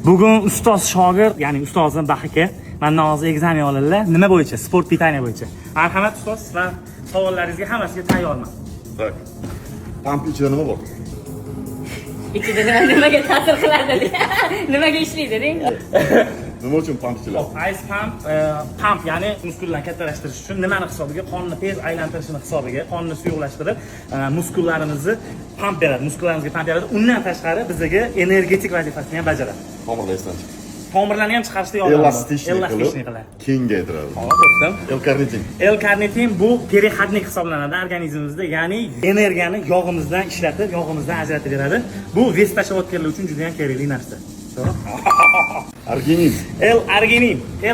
Bugun ustoz shogird, ya'ni ustozim Bahaka mendan hozir ekzamen oldilar. Nima bo'yicha? Sport pitaniya bo'yicha. Marhamat ustoz va savollaringizga hammasiga tayyorman. Tak. Pump ichida nima bor? İçinde nimaga ta'sir qiladi? Nimaga ishlaydi deng? Nima uchun pump ichiladi? Ice pump ya'ni muskullarni kattalashtirish uchun nimani hisobiga? Qonni tez aylantirishini hisobiga, qonni suyuqlashtirib, muskullarimizni pump beradi, muskularimizga pump beradi. Undan tashqari bizga energetik vazifasini ham bajaradi. Tomirlardan chiqadi. Tomirlarni ham chiqarishda yordam Elastishni qilib, kengaytiradi. To'xtam. L-karnitin. L-karnitin bu perihodnik hisoblanadi organizmimizda, ya'ni energiyani yog'imizdan ishlatib, yog'imizdan ajratib beradi. Bu vес tashlayotganlar uchun juda ham kerakli narsa. Arginin.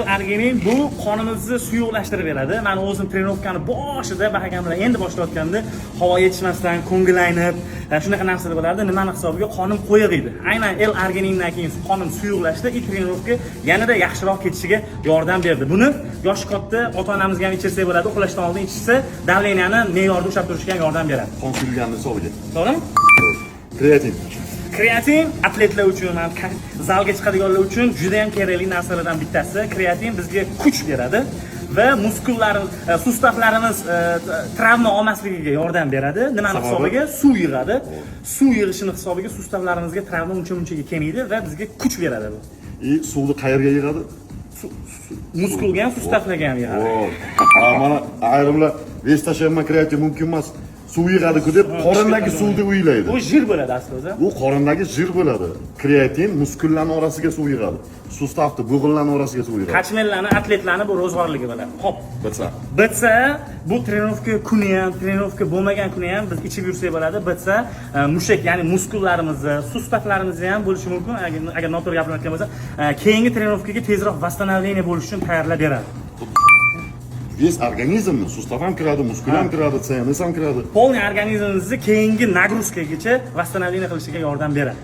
L-arginin bu qonimizni suyuqlashtirib beradi. Men o'zim trenirovkani boshida Bahakam bilan endi boshlayotganda havo yetishmasdan ko'ngillanib, shunaqa narsalar bo'lardi. Nimani hisobiga qonim qo'yiq edi. Aynan L-arginindan keyin qonim suyuqlashdi, trenirovka yanada yaxshiroq ketishiga yordam berdi. Buni yoshi katta ota-onamizga ham ichirsak bo'ladi, uxlashdan oldin ichsa, davleniyani me'yorda ushlab turishga ham yordam beradi. Qon suyulganini hisobiga. To'g'rimi? Kreatin atletlar uchun, zalga chiqadiganlar uchun juda ham kerakli narsalardan bittasi. Kreatin bizga kuch beradi va muskullarimiz, sustavlarimiz travma olmasligiga yordam beradi. Nimani hisobiga? Suv yig'adi. Suv yig'ishini hisobiga sustavlarimizga travma uncha-munchaga kelmaydi va bizga kuch beradi bu. Suvni qayerga yig'adi? Muskulga ham, sustavlarga ham yig'adi. Mana ayrimlar vес tashlayman, kreatin mumkin emas. Suv yig'adi-ku deb qorindagi suvni o'ylaydi. Bu jir bo'ladi aslida. Bu qorindagi jir bo'ladi. Kreatin muskullarning orasiga suv yig'adi. Sustavni bo'g'inlarning orasiga suv yig'adi. Qachmenlarni, atletlarni bu ro'zg'orligi bo'ladi. Xo'p. Bitsa, bu trenirovka kuni ham, trenirovka bo'lmagan kuni ham biz ichib yursak bo'ladi. Bitsa, mushak, ya'ni muskullarimizni, sustavlarimizni ham bo'lishi mumkin. Agar noto'g'ri gapirayotgan bo'lsa, keyingi trenirovkaga tezroq восстановление bo'lish uchun tayyorlab beradi. Весь организmni, sustav ham kiradi, muskul ham kiradi, CNS ham kiradi. Полный organizmingizni keyingi nagruzkagacha восстановление qilishiga yordam beradi.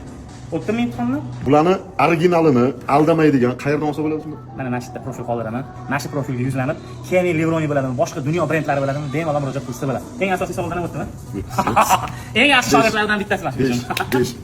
O'tdimi imtihonni? Bularni originalini aldamaydigan qayerdan olsa bo'ladi shunda? Mana mana shu yerda profil qoldiraman. Mana shu profilga yuzlanib, Kenny Levroni bo'ladimi, boshqa dunyo brendlari bo'ladimi, bemalol murojaat qilsa bo'ladi. Eng asosiy savoldan o'tdimi? Eng yaxshi shogirdlardan bittasi mana shu.